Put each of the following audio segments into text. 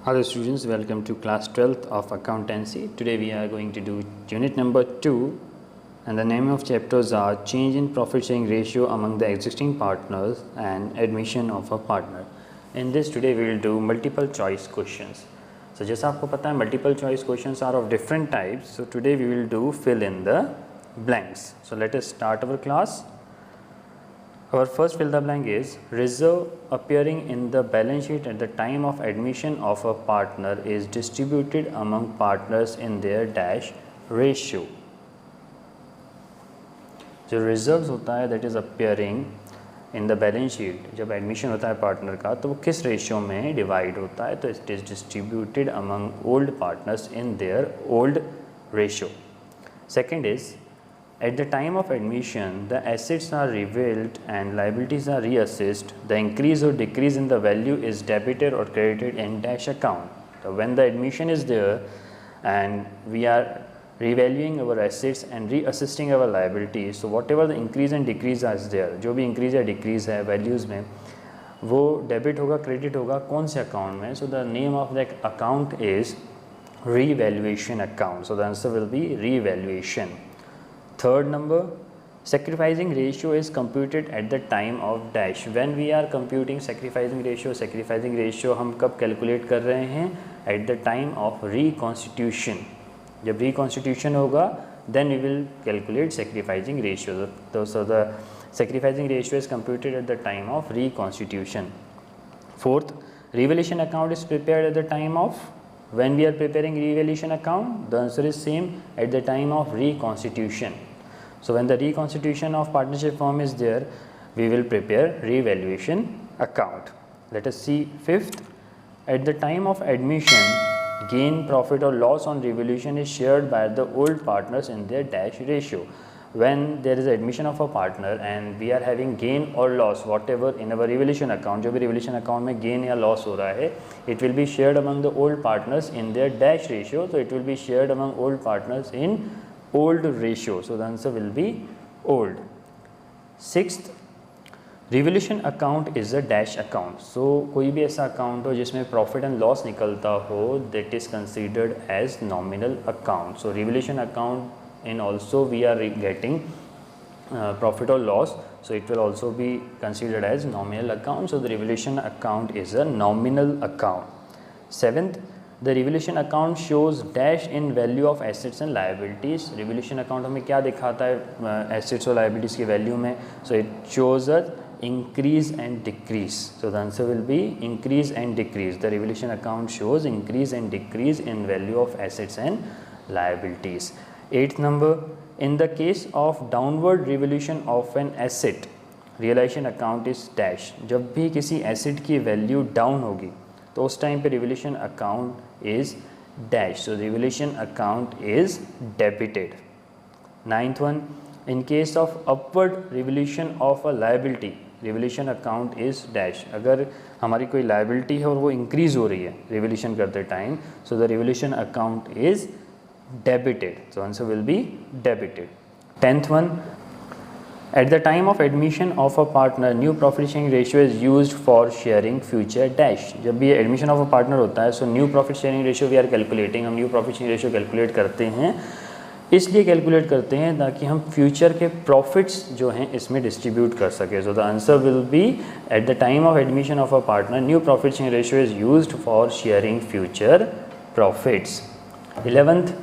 Hello students, welcome to class 12th of accountancy. Today we are going to do unit number 2 and the name of chapters are change in profit sharing ratio among the existing partners and admission of a partner. In this today we will do multiple choice questions. So जैसा आपको पता है multiple choice questions are of different types. So today we will do fill in the blanks. So let us start our class. Our first fill the blank is reserve appearing in the balance sheet at the time of admission of a partner is distributed among partners in their dash ratio. जो reserves होता है that is appearing in the balance sheet जब admission होता है partner का तो वो किस ratio में divide होता है तो it is distributed among old partners in their old ratio. Second is at the time of admission, the assets are revealed and liabilities are reassessed. The increase or decrease in the value is debited or credited in dash account. So when the admission is there and we are revaluing our assets and reassessing our liabilities, so whatever the increase and decrease is there, जो भी increase या decrease है values में, वो debit होगा, credit होगा कौन से account में? So the name of that account is revaluation account. So the answer will be revaluation. Third number, sacrificing ratio is computed at the time of dash. When we are computing sacrificing ratio हम कब calculate कर रहे हैं? At the time of reconstitution. जब reconstitution होगा, then we will calculate sacrificing ratio. So the sacrificing ratio is computed at the time of reconstitution. Fourth, revaluation account is prepared at the time of. When we are preparing revaluation account, the answer is same at the time of reconstitution. So when the reconstitution of partnership firm is there, we will prepare revaluation account. Let us see fifth. At the time of admission, gain, profit or loss on revaluation is shared by the old partners in their dash ratio. When there is admission of a partner and we are having gain or loss whatever in our revaluation account, जो भी revaluation account में gain या loss हो रहा है, it will be shared among the old partners in their dash ratio. So it will be shared among old partners in old ratio. So the answer will be old. Sixth, revaluation account is a dash account. So कोई भी ऐसा account हो जिसमें profit and loss निकलता हो, that is considered as nominal account. So revaluation account and also we are getting profit or loss, so it will also be considered as nominal account. So the revaluation account is a nominal account. Seventh, the revaluation account shows dash in value of assets and liabilities. Revaluation account हमें क्या दिखाता है assets और liabilities की value में? So it shows a increase and decrease. So the answer will be increase and decrease. The revaluation account shows increase and decrease in value of assets and liabilities. Eighth number, in the case of downward revaluation of an asset, revaluation account is dash. जब भी किसी asset की value down होगी तो उस time पे revaluation account is dash. So revaluation account is debited. Ninth one, in case of upward revaluation of a liability, revaluation account is dash. अगर हमारी कोई liability है और वो increase हो रही है revaluation करते time, so the revaluation account is debited. So answer will be debited. 10th one, at the time of admission of a partner, new profit sharing ratio is used for sharing future dash. जब भी admission of a partner होता है, so new profit sharing ratio we are calculating. हम new profit sharing ratio calculate करते हैं, इसलिए calculate करते हैं ताकि हम future के profits जो हैं इसमें distribute कर सके. So the answer will be at the time of admission of a partner, new profit sharing ratio is used for sharing future profits. 11th,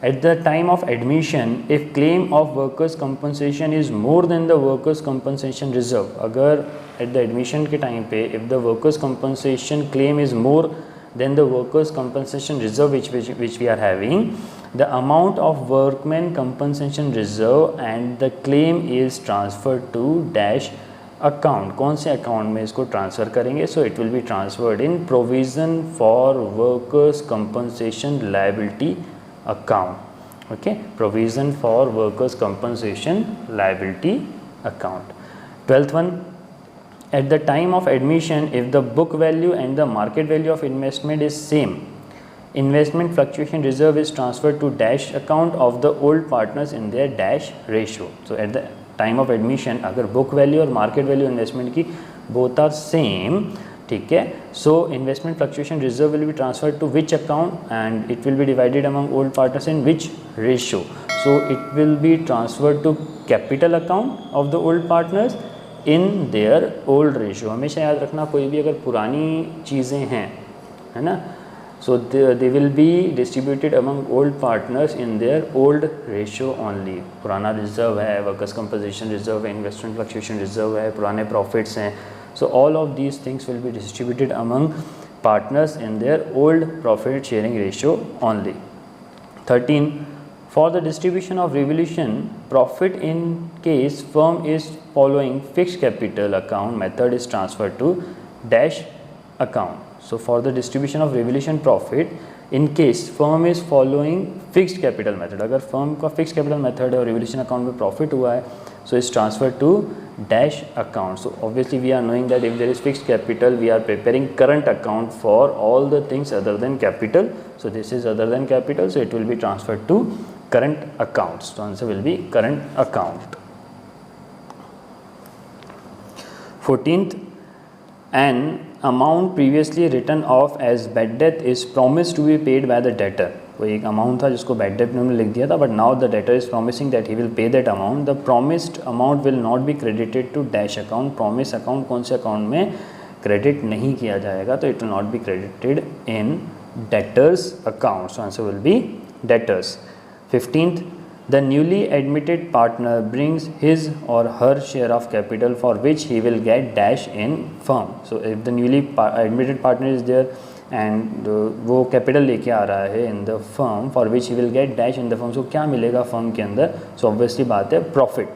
at the time of admission, if claim of workers compensation is more than the workers compensation reserve, अगर at the admission के time पे if the workers compensation claim is more than the workers compensation reserve which we are having, the amount of workmen compensation reserve and the claim is transferred to dash account. कौन से account में इसको transfer करेंगे? So it will be transferred in provision for workers compensation liability account. Okay, provision for workers compensation liability account. 12th one, at the time of admission, if the book value and the market value of investment is same, investment fluctuation reserve is transferred to dash account of the old partners in their dash ratio. So at the time of admission, अगर book value और market value investment की both are same, ठीक है. So investment fluctuation reserve will be transferred to which account and it will be divided among old partners in which ratio. So it will be transferred to capital account of the old partners in their old ratio. हमेशा याद रखना कोई भी अगर पुरानी चीज़ें हैं, है ना, so they will be distributed among old partners in their old ratio only. पुराना रिजर्व है, वर्कर्स कंपोजिशन रिजर्व है, इन्वेस्टमेंट फ्लक्चुएशन रिजर्व है, पुराने प्रॉफिट्स हैं. So all of these things will be distributed among partners in their old profit sharing ratio only. 13. For the distribution of revolution profit in case firm is following fixed capital account method is transferred to dash account. So for the distribution of revolution profit in case firm is following fixed capital method, अगर firm का fixed capital method है और revolution account में profit हुआ है, so it's transferred to dash account. So obviously we are knowing that if there is fixed capital, we are preparing current account for all the things other than capital. So this is other than capital, so it will be transferred to current accounts. So answer will be current account. 14th, an amount previously written off as bad debt is promised to be paid by the debtor. कोई एक amount था जिसको bad debt में लिख दिया था, but now the debtor is promising that he will pay that amount. The promised amount will not be credited to dash account. Promise account कौन से अकाउंट में क्रेडिट नहीं किया जाएगा, तो it will not be credited in debtor's account. So answer will be debtors. 15th, the newly admitted partner brings his or her share of capital for which he will get dash in firm. So if the newly admitted partner is there and वो capital लेके आ रहा है in the firm for which he will get dash in the firm. So क्या मिलेगा firm के अंदर? So obviously बात है प्रॉफिट.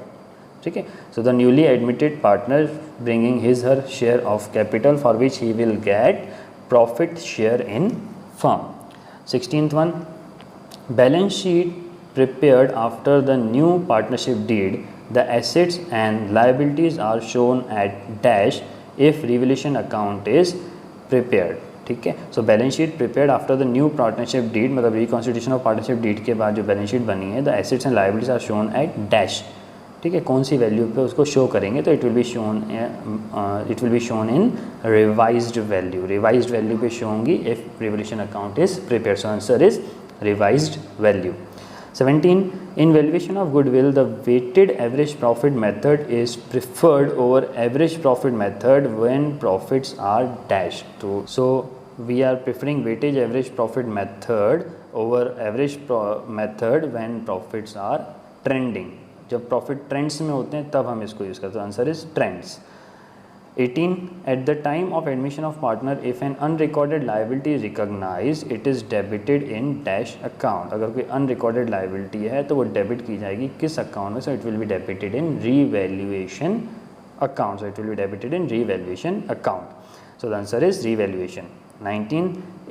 ठीक है. So the newly admitted partner bringing his her share of capital for which he will gate profit share in firm. 16th one, balance sheet prepared after the new partnership deed, the assets and liabilities are shown at dash if revolution account is prepared. ठीक है. So balance sheet prepared after the new partnership deed, मतलब reconstitution of partnership deed के बाद जो balance sheet बनी है, the assets and liabilities are shown at dash. ठीक है. कौन सी वैल्यू पे उसको शो करेंगे, तो it will be shown in revised value. Revised value पे शो होंगी if revolution account is prepared. So answer is revised value. 17. In valuation of goodwill, the weighted average profit method is preferred over average profit method when profits are dashed. So we are preferring weightage average profit method over average method when profits are trending. जब profit trends में होते हैं तब हम इसको use करते हैं. Answer is trends. 18. At the time of admission of partner, if an unrecorded liability is recognized, it is debited in dash account. अगर कोई unrecorded liability है तो वो डेबिट की जाएगी किस अकाउंट में? So it will be debited in revaluation account. So it will be debited in revaluation account. So the answer is revaluation. 19.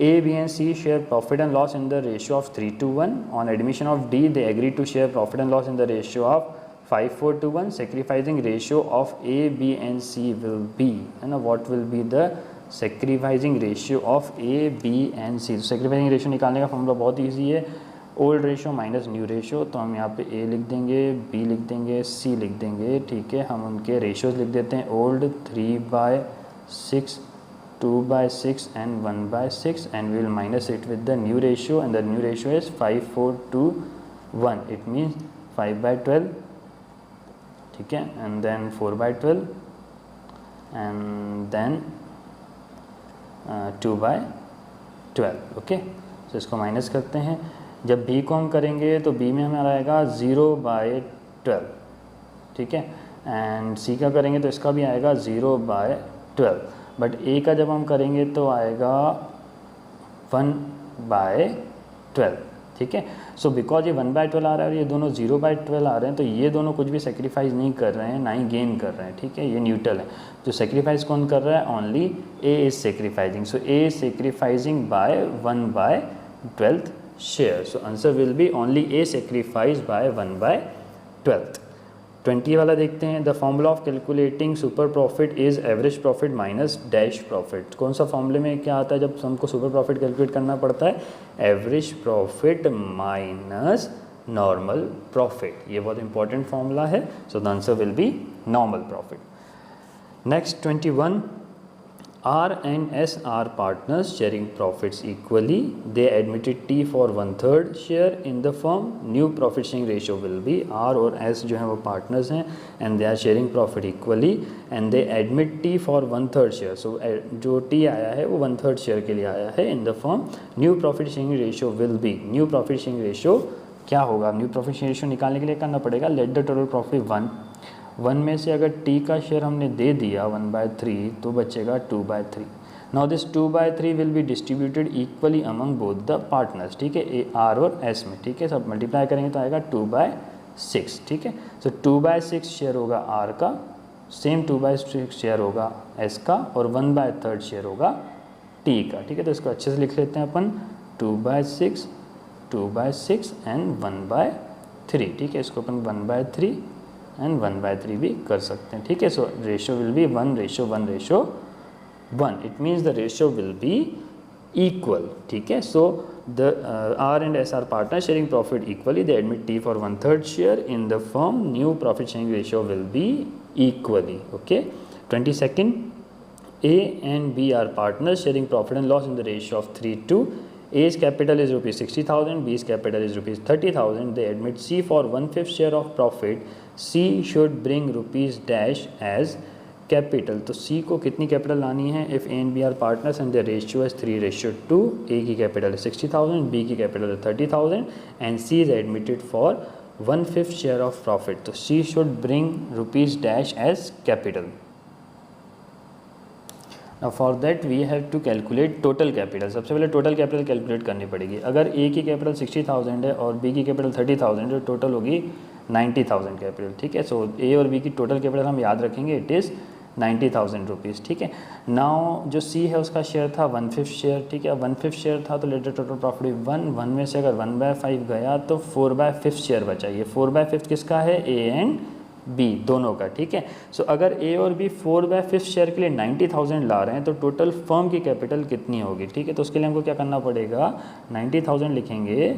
A, B and C share profit and loss in the ratio of 3:1. On admission of D, they agree to share profit and loss in the ratio of 5:4. Sacrificing ratio of A, B and C will be, and what will be the sacrificing ratio of A, B and C? sacrificing ratio निकालने का formula बहुत easy है. Old ratio minus new ratio. तो हम यहाँ पे A लिख देंगे, B लिख देंगे, C लिख देंगे. ठीक है. हम उनके रेशियोज लिख देते हैं. Old 3/6, 2/6 and 1/6, and we will minus it with the new ratio, and the new ratio is 5:4:1. it means 5/12. ठीक है. And then 4/12 and then 2/12. Okay. तो इसको माइनस करते हैं. जब B को हम करेंगे तो B में हमारा आएगा 0/12. ठीक है. एंड C का करेंगे तो इसका भी आएगा 0/12. बट A का जब हम करेंगे तो आएगा 1/12. ठीक है. सो बिकॉज ये 1/12 आ रहा है और ये दोनों 0/12 आ रहे हैं, तो ये दोनों कुछ भी सेक्रीफाइस नहीं कर रहे हैं, ना ही गेन कर रहे हैं. ठीक है. ये न्यूट्रल है. तो सेक्रीफाइस कौन कर रहा है? Only A is sacrificing. So A is sacrificing by 1/12 share. So answer will be only A sacrifice by 1/12. 20 वाला देखते हैं. The formula of calculating super profit is average profit minus dash profit. कौन सा फॉर्मूले में क्या आता है जब हमको सुपर प्रॉफिट कैलकुलेट करना पड़ता है? Average profit minus normal profit. ये बहुत इंपॉर्टेंट फॉर्मूला है. So the answer will B normal profit. Next 21. R and S are partners sharing profits equally. They admitted T for 1/3 share in the firm. New profit sharing ratio will be R और S जो है वो partners हैं and they are sharing profit equally and they admit T for 1/3 share. So जो T आया है वो 1/3 share के लिए आया है in the firm. New profit sharing ratio will be, new profit sharing ratio क्या होगा? न्यू प्रॉफिट शेयरिंग रेशियो निकालने के लिए करना पड़ेगा लेट द टोटल प्रॉफिट 1 में से अगर टी का शेयर हमने दे दिया 1/3 तो बचेगा 2/3. Now this 2/3 will be distributed equally among both the partners. ठीक है, ए आर और एस में. ठीक है, सब मल्टीप्लाई करेंगे तो आएगा 2/6. ठीक है, सो 2/6 शेयर होगा आर का, सेम 2/6 शेयर होगा एस का और 1/3 शेयर होगा टी का. ठीक है, तो इसको अच्छे से लिख लेते हैं अपन 2/6 एंड 1/3. ठीक है, इसको अपन 1/3 एंड 1/3 भी कर सकते हैं. ठीक है, so ratio will be 1:1:1. It means the ratio will be equal. ठीक है, so the R and S are partner sharing profit equally. They admit T for 1/3 share in the firm. New profit sharing ratio will be equally. Okay, 22nd, A and B are partners sharing profit and loss in the ratio of 3:2. A's capital is rupees 60,000, B's capital is rupees 30,000. They admit C for 1/5 share of profit. C should bring rupees dash as capital. तो C को कितनी capital लानी है? If A and B are partners and their ratio is 3:2, A की capital है 60,000, B की capital है 30,000 and C is admitted for 1/5 share of profit. तो C should bring rupees dash as capital. Now for that we have to calculate total capital. सबसे पहले total capital calculate करनी पड़ेगी. अगर A की कैपिटल 60,000 है और B की कैपिटल 30,000 है, टोटल होगी 90,000 कैपिटल. ठीक है, सो A और B की टोटल कैपिटल हम याद रखेंगे, इट इज़ 90,000 रुपीज़. ठीक है, नाउ जो C है उसका शेयर था 1/5 शेयर. ठीक है, 1/5 शेयर था तो लेटर टोटल प्रॉफिट 1 में से अगर 1/5 गया तो 4/5 शेयर बचा. ये 4/5 किसका है? A एंड बी दोनों का. ठीक है, सो अगर ए और बी 4/5 शेयर के लिए 90,000 ला रहे हैं तो टोटल फर्म की कैपिटल कितनी होगी? ठीक है, तो उसके लिए हमको क्या करना पड़ेगा? 90,000 लिखेंगे.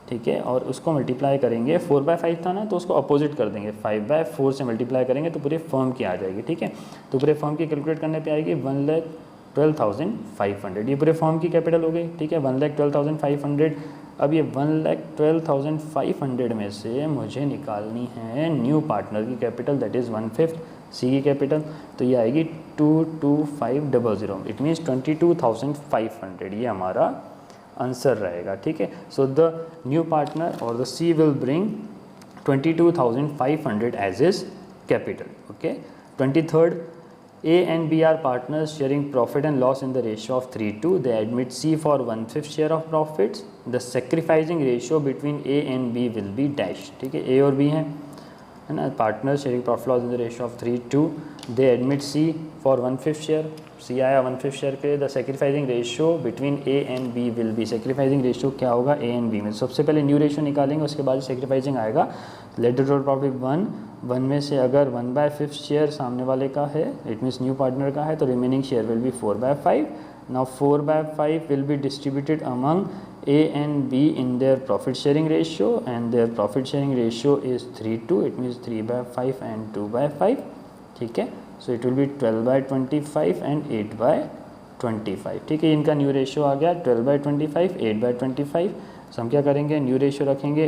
ठीक है, और उसको मल्टीप्लाई करेंगे. 4/5 था ना, तो उसको अपोजिट कर देंगे, 5/4 से मल्टीप्लाई करेंगे तो पूरे फर्म की आ जाएगी. ठीक है, तो पूरे फर्म की कैलकुलेट करने पे आएगी 1,12,500. ये पूरे फर्म की कैपिटल हो गई. ठीक है, 1,12,500. अब ये 1,12,500 में से मुझे निकालनी है न्यू पार्टनर की कैपिटल, दैट इज़ 1/5 सी की कैपिटल. तो ये आएगी 22500. It means 22,500. ये हमारा आंसर रहेगा. ठीक है, सो द न्यू पार्टनर और the C will bring 22,500 as his capital. Okay, 23rd, A and B are partners sharing profit and loss in the ratio of 3:2. They admit C for 1/5 share of profits. The sacrificing ratio between A and B will be dash. ठीक है, A और B हैं, है ना, partners sharing profit loss in the ratio of 3:2. They admit C for 1/5 share. C आया 1/5 share के. The sacrificing ratio between A and B will be. sacrificing ratio क्या होगा? A and B में सबसे पहले न्यू रेशियो निकालेंगे, उसके बाद sacrificing आएगा. Let the total profit 1 में से अगर 1/5 शेयर सामने वाले का है, इट मीन्स न्यू पार्टनर का है, तो remaining share will be 4/5. Now 4/5 will be distributed among A and B in their profit sharing ratio and their profit sharing ratio is 3:2. It means 3/5 and 2/5. ठीक है, सो it will B 12/25 and 8/25. ठीक है, इनका new ratio आ गया 12/25, 8/25. सो हम क्या करेंगे? New ratio रखेंगे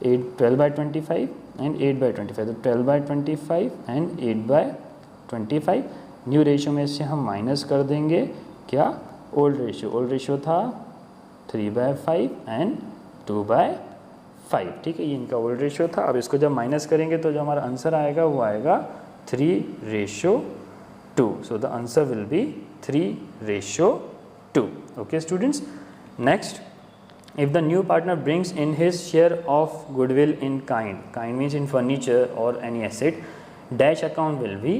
12/25 एंड 8/25. तो 12/25 एंड 8/25. न्यू रेशियो में से हम माइनस कर देंगे क्या? Old ratio. ओल्ड रेशियो था 3/5 एंड 2/5. ठीक है, ये इनका ओल्ड रेशियो था. अब इसको जब माइनस करेंगे तो जो हमारा आंसर आएगा वो आएगा 3:2. So the answer will be 3:2. Okay students, next, if the new partner brings in his share of goodwill in kind means in furniture or any asset, dash account will be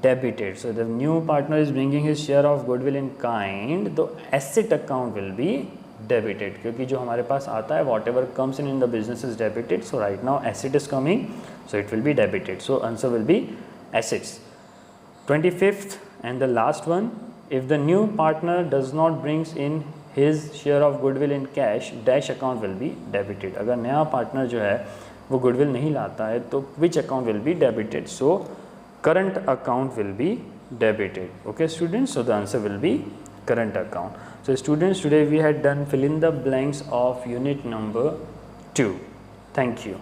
debited. So the new partner is bringing his share of goodwill in kind, तो asset account will be debited, क्योंकि जो हमारे पास आता है whatever comes in the business is debited. So right now asset is coming, so it will be debited. So answer will be assets. 25th and the last one, if the new partner does not brings in his share of goodwill in cash, dash account will be debited. अगर नया partner जो है वो goodwill नहीं लाता है तो which account will be debited? So current account will be debited. Okay students, so the answer will be current account. So students, today we had done fill in the blanks of unit number 2. Thank you.